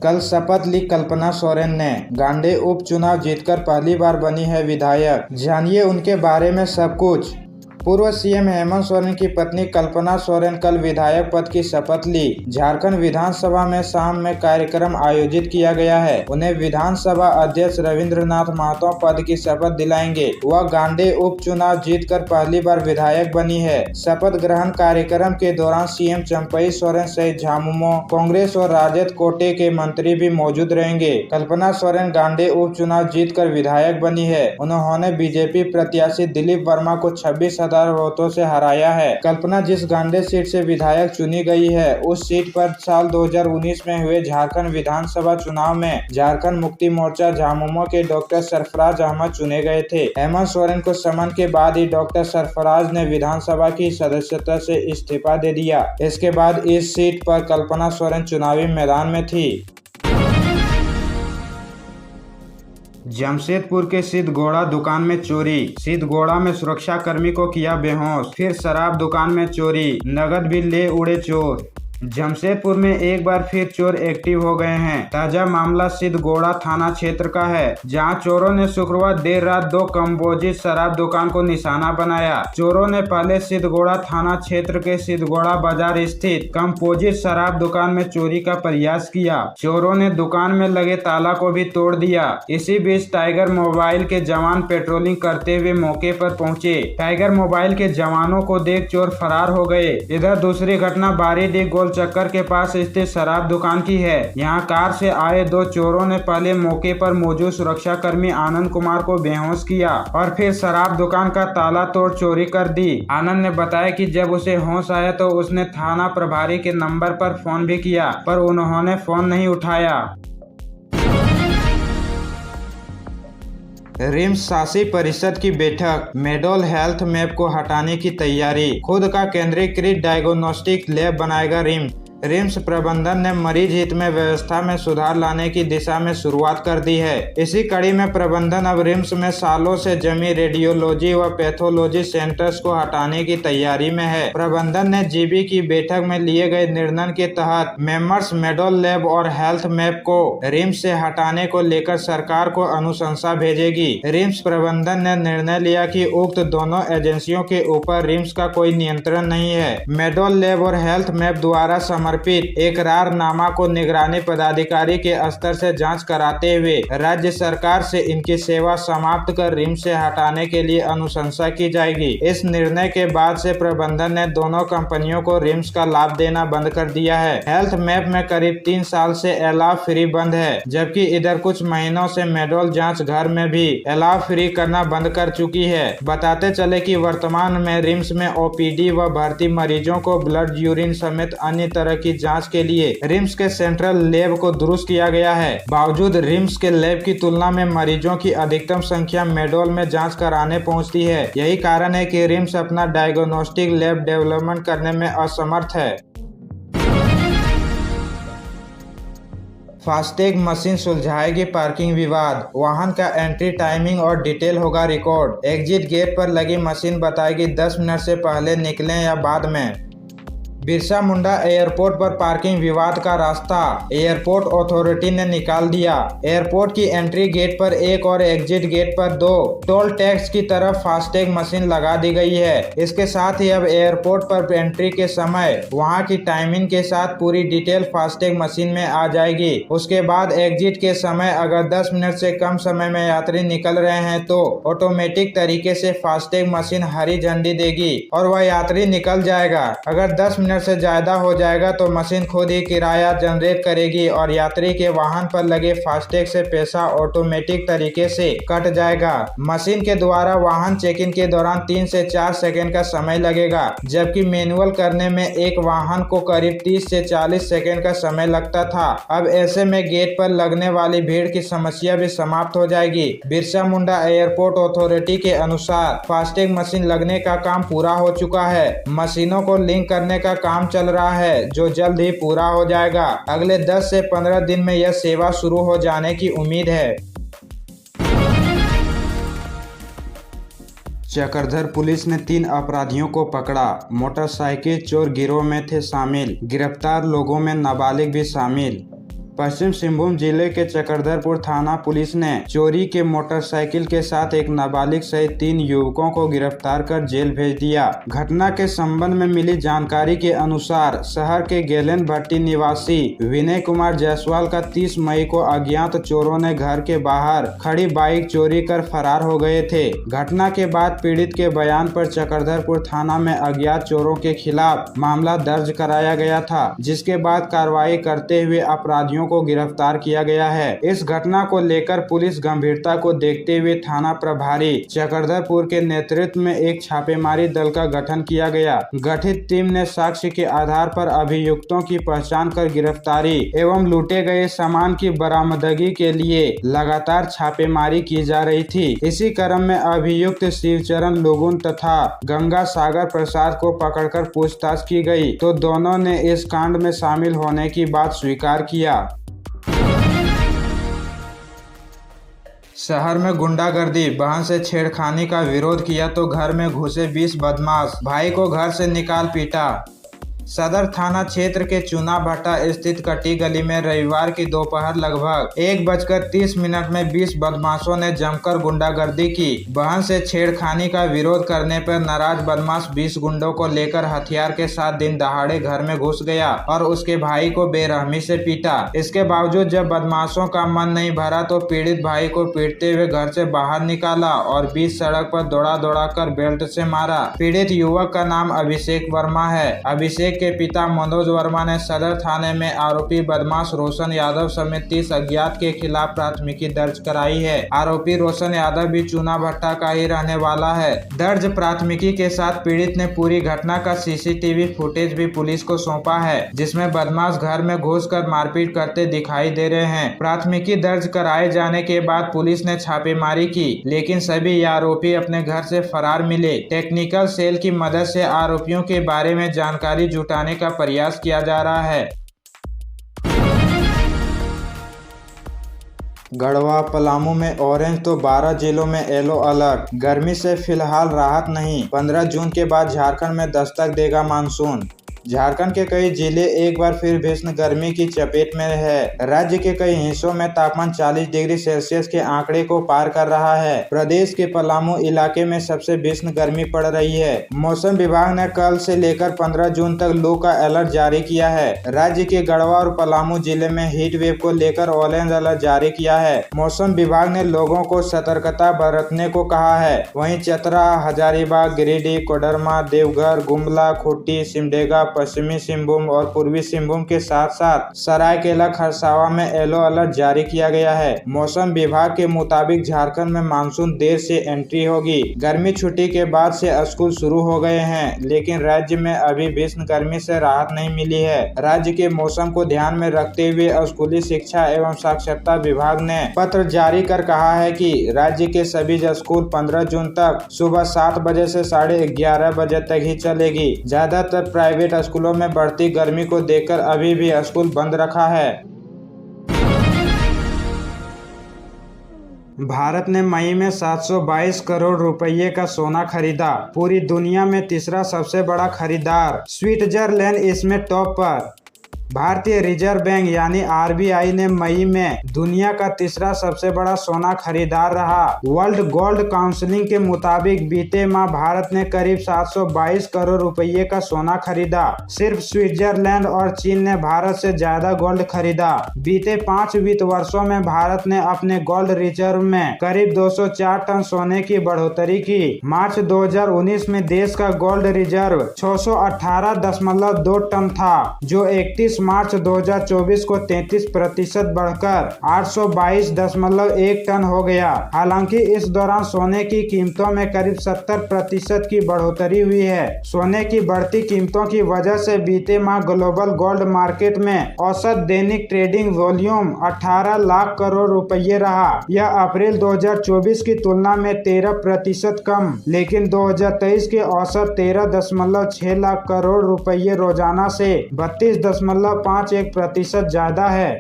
कल शपथ ली कल्पना सोरेन ने। गांडे उपचुनाव जीतकर पहली बार बनी है विधायक, जानिए उनके बारे में सब कुछ। पूर्व सीएम हेमंत सोरेन की पत्नी कल्पना सोरेन कल विधायक पद की शपथ ली। झारखंड विधानसभा में शाम में कार्यक्रम आयोजित किया गया है। उन्हें विधानसभा अध्यक्ष रविंद्रनाथ महतो पद की शपथ दिलाएंगे। वह गांडे उपचुनाव जीतकर पहली बार विधायक बनी है। शपथ ग्रहण कार्यक्रम के दौरान सीएम चंपई सोरेन सहित झामुमो, कांग्रेस और राजद कोटे के मंत्री भी मौजूद रहेंगे। कल्पना सोरेन गांडे उपचुनाव जीतकर विधायक बनी है। उन्होंने बीजेपी प्रत्याशी दिलीप वर्मा को 26,000 वोटों से हराया है। कल्पना जिस गांडे सीट से विधायक चुनी गई है, उस सीट पर साल 2019 में हुए झारखंड विधानसभा चुनाव में झारखंड मुक्ति मोर्चा झामुमो के डॉक्टर सरफराज अहमद चुने गए थे। हेमंत सोरेन को समन के बाद ही डॉक्टर सरफराज ने विधानसभा की सदस्यता से इस्तीफा दे दिया। इसके बाद इस सीट पर कल्पना सोरेन चुनावी मैदान में थी। जमशेदपुर के सिद्धगोड़ा दुकान में चोरी। सिद्धगोड़ा में सुरक्षा कर्मी को किया बेहोश, फिर शराब दुकान में चोरी, नगद भी ले उड़े चोर। जमशेदपुर में एक बार फिर चोर एक्टिव हो गए हैं। ताजा मामला सिद्धगोड़ा थाना क्षेत्र का है, जहां चोरों ने शुक्रवार देर रात 2 कंपोजिट शराब दुकान को निशाना बनाया। चोरों ने पहले सिद्धगोड़ा थाना क्षेत्र के सिद्धगोड़ा बाजार स्थित कंपोजिट शराब दुकान में चोरी का प्रयास किया। चोरों ने दुकान में लगे ताला को भी तोड़ दिया। इसी बीच टाइगर मोबाइल के जवान पेट्रोलिंग करते हुए मौके पर पहुंचे। टाइगर मोबाइल के जवानों को देख चोर फरार हो गए। इधर दूसरी घटना बारीडीह गोल चक्कर के पास स्थित शराब दुकान की है। यहां कार से आए 2 चोरों ने पहले मौके पर मौजूद सुरक्षा कर्मी आनंद कुमार को बेहोश किया और फिर शराब दुकान का ताला तोड़ चोरी कर दी। आनंद ने बताया कि जब उसे होश आया तो उसने थाना प्रभारी के नंबर पर फोन भी किया, पर उन्होंने फोन नहीं उठाया। रिम्स शासी परिषद की बैठक, मेडोल हेल्थ मैप को हटाने की तैयारी। खुद का केंद्रीकृत डायग्नोस्टिक लैब बनाएगा रिम्स। रिम्स प्रबंधन ने मरीज हित में व्यवस्था में सुधार लाने की दिशा में शुरुआत कर दी है। इसी कड़ी में प्रबंधन अब रिम्स में सालों से जमी रेडियोलॉजी व पैथोलॉजी सेंटर्स को हटाने की तैयारी में है। प्रबंधन ने जीबी की बैठक में लिए गए निर्णय के तहत मेमर्स मेडोल लैब और हेल्थ मैप को रिम्स से हटाने को लेकर सरकार को अनुशंसा भेजेगी। रिम्स प्रबंधन ने निर्णय लिया कि उक्त दोनों एजेंसियों के ऊपर रिम्स का कोई नियंत्रण नहीं है। मेडोल लैब और हेल्थ मैप द्वारा समर्पित इकरारनामा को निगरानी पदाधिकारी के स्तर से जांच कराते हुए राज्य सरकार से इनकी सेवा समाप्त कर रिम्स से हटाने के लिए अनुशंसा की जाएगी। इस निर्णय के बाद से प्रबंधन ने दोनों कंपनियों को रिम्स का लाभ देना बंद कर दिया है। हेल्थ मैप में करीब 3 साल से अलाव फ्री बंद है, जबकि इधर कुछ महीनों से मेडोल जांच घर में भी अलाव फ्री करना बंद कर चुकी है। बताते चले कि वर्तमान में रिम्स में ओपीडी व भर्ती मरीजों को ब्लड, यूरिन समेत अन्य तरह की जांच के लिए रिम्स के सेंट्रल लैब को दुरुस्त किया गया है। बावजूद रिम्स के लैब की तुलना में मरीजों की अधिकतम संख्या मेडोल में जांच कराने पहुंचती है। यही कारण है कि रिम्स अपना डायग्नोस्टिक लैब डेवलपमेंट करने में असमर्थ है। फास्टैग मशीन सुलझाएगी पार्किंग विवाद। वाहन का एंट्री टाइमिंग और डिटेल होगा रिकॉर्ड। एग्जिट गेट पर लगी मशीन बताएगी 10 मिनट से पहले निकलें या बाद में। बिरसा मुंडा एयरपोर्ट पर पार्किंग विवाद का रास्ता एयरपोर्ट अथॉरिटी ने निकाल दिया। एयरपोर्ट की एंट्री गेट पर 1 और एग्जिट गेट पर 2 टोल टैक्स की तरफ फास्टैग मशीन लगा दी गई है। इसके साथ ही अब एयरपोर्ट पर एंट्री के समय वहां की टाइमिंग के साथ पूरी डिटेल फास्टैग मशीन में आ जाएगी। उसके बाद एग्जिट के समय अगर 10 मिनट से कम समय में यात्री निकल रहे हैं तो ऑटोमेटिक तरीके से फास्टैग मशीन हरी झंडी देगी और वह यात्री निकल जाएगा। अगर 10 मिनट से ज्यादा हो जाएगा तो मशीन खुद ही किराया जनरेट करेगी और यात्री के वाहन पर लगे फास्टैग से पैसा ऑटोमेटिक तरीके से कट जाएगा। मशीन के द्वारा वाहन चेक इन के दौरान 3 से 4 सेकंड का समय लगेगा, जबकि मैनुअल करने में एक वाहन को करीब 30 से 40 सेकंड का समय लगता था। अब ऐसे में गेट पर लगने वाली भीड़ की समस्या भी समाप्त हो जाएगी। बिरसा मुंडा एयरपोर्ट अथॉरिटी के अनुसार फास्टैग मशीन लगने का काम पूरा हो चुका है। मशीनों को लिंक करने का काम चल रहा है, जो जल्द ही पूरा हो जाएगा। अगले 10 से 15 दिन में यह सेवा शुरू हो जाने की उम्मीद है। चक्रधर पुलिस ने 3 अपराधियों को पकड़ा। मोटरसाइकिल चोर गिरोह में थे शामिल। गिरफ्तार लोगों में नाबालिग भी शामिल। पश्चिम सिंहभूम जिले के चक्रधरपुर थाना पुलिस ने चोरी के मोटरसाइकिल के साथ एक नाबालिग सहित 3 युवकों को गिरफ्तार कर जेल भेज दिया। घटना के संबंध में मिली जानकारी के अनुसार शहर के गेलन भट्टी निवासी विनय कुमार जायसवाल का 30 मई को अज्ञात चोरों ने घर के बाहर खड़ी बाइक चोरी कर फरार हो गए थे। घटना के बाद पीड़ित के बयान पर चक्रधरपुर थाना में अज्ञात चोरों के खिलाफ मामला दर्ज कराया गया था, जिसके बाद कार्रवाई करते हुए अपराधियों को गिरफ्तार किया गया है। इस घटना को लेकर पुलिस गंभीरता को देखते हुए थाना प्रभारी चक्रधरपुर के नेतृत्व में एक छापेमारी दल का गठन किया गया। गठित टीम ने साक्ष्य के आधार पर अभियुक्तों की पहचान कर गिरफ्तारी एवं लूटे गए सामान की बरामदगी के लिए लगातार छापेमारी की जा रही थी। इसी क्रम में अभियुक्त शिवचरण लुगुन तथा गंगा सागर प्रसाद को पकड़कर पूछताछ की गई तो दोनों ने इस कांड में शामिल होने की बात स्वीकार किया। शहर में गुंडागर्दी, बहन से छेड़खानी का विरोध किया तो घर में घुसे 20 बदमाश, भाई को घर से निकाल पीटा। सदर थाना क्षेत्र के चुना भट्टा स्थित कटी गली में रविवार की दोपहर लगभग 1:30 में 20 बदमाशों ने जमकर गुंडागर्दी की। बहन से छेड़खानी का विरोध करने पर नाराज बदमाश 20 गुंडों को लेकर हथियार के साथ दिन दहाड़े घर में घुस गया और उसके भाई को बेरहमी से पीटा। इसके बावजूद जब बदमाशों का मन नहीं भरा तो पीड़ित भाई को पीटते हुए घर से बाहर निकाला और बीच सड़क पर दौड़ा कर बेल्ट से मारा। पीड़ित युवक का नाम अभिषेक वर्मा है। अभिषेक के पिता मनोज वर्मा ने सदर थाने में आरोपी बदमाश रोशन यादव समेत 30 अज्ञात के खिलाफ प्राथमिकी दर्ज कराई है। आरोपी रोशन यादव भी चुना भट्टा का ही रहने वाला है। दर्ज प्राथमिकी के साथ पीड़ित ने पूरी घटना का सीसीटीवी फुटेज भी पुलिस को सौंपा है, जिसमें बदमाश घर में घुसकर मारपीट करते दिखाई दे रहे हैं। प्राथमिकी दर्ज कराए जाने के बाद पुलिस ने छापेमारी की, लेकिन सभी आरोपी अपने घर से फरार मिले। टेक्निकल सेल की मदद से आरोपियों के बारे में जानकारी जुटाने का प्रयास किया जा रहा है। गढ़वा पलामू में ऑरेंज तो 12 जिलों में येलो अलर्ट। गर्मी से फिलहाल राहत नहीं, 15 जून के बाद झारखंड में दस्तक देगा मानसून। झारखंड के कई जिले एक बार फिर भीषण गर्मी की चपेट में है। राज्य के कई हिस्सों में तापमान 40 डिग्री सेल्सियस के आंकड़े को पार कर रहा है। प्रदेश के पलामू इलाके में सबसे भीषण गर्मी पड़ रही है। मौसम विभाग ने कल से लेकर 15 जून तक लू का अलर्ट जारी किया है। राज्य के गढ़वा और पलामू जिले में हीट वेव को लेकर ऑरेंज अलर्ट जारी किया है। मौसम विभाग ने लोगों को सतर्कता बरतने को कहा है। वहीं चतरा, हजारीबाग, गिरिडीह, कोडरमा, देवघर, गुमला, खूंटी, सिमडेगा, पश्चिमी सिंहभूम और पूर्वी सिंहभूम के साथ साथ सरायकेला खरसावां में येलो अलर्ट जारी किया गया है। मौसम विभाग के मुताबिक झारखंड में मानसून देर से एंट्री होगी। गर्मी छुट्टी के बाद से स्कूल शुरू हो गए हैं, लेकिन राज्य में अभी भीषण गर्मी से राहत नहीं मिली है। राज्य के मौसम को ध्यान में रखते हुए स्कूली शिक्षा एवं साक्षरता विभाग ने पत्र जारी कर कहा है कि राज्य के सभी स्कूल 15 जून तक सुबह 7 बजे से 11:30 बजे तक ही चलेगी। ज्यादातर प्राइवेट स्कूलों में बढ़ती गर्मी को देखकर अभी भी स्कूल बंद रखा है। भारत ने मई में 722 करोड़ रुपए का सोना खरीदा। पूरी दुनिया में तीसरा सबसे बड़ा खरीदार स्विट्जरलैंड इसमें टॉप पर। भारतीय रिजर्व बैंक यानी आरबीआई ने मई में दुनिया का तीसरा सबसे बड़ा सोना खरीदार रहा। वर्ल्ड गोल्ड काउंसिल के मुताबिक बीते माह भारत ने करीब 722 करोड़ रुपए का सोना खरीदा। सिर्फ स्विट्जरलैंड और चीन ने भारत से ज्यादा गोल्ड खरीदा। बीते 5 वित्त वर्षों में भारत ने अपने गोल्ड रिजर्व में करीब 204 टन सोने की बढ़ोतरी की। मार्च 2019 में देश का गोल्ड रिजर्व 618.2 टन था, जो 31 मार्च 2024 को 33% बढ़कर 822.1 टन हो गया। हालांकि इस दौरान सोने की कीमतों में करीब 70% की बढ़ोतरी हुई है। सोने की बढ़ती कीमतों की वजह से बीते माह ग्लोबल गोल्ड मार्केट में औसत दैनिक ट्रेडिंग वॉल्यूम 18 लाख करोड़ रुपए रहा। यह अप्रैल 2024 की तुलना में 13% कम, लेकिन 2023 के औसत 13.6 लाख करोड़ रुपए रोजाना से 32.51% ज्यादा है।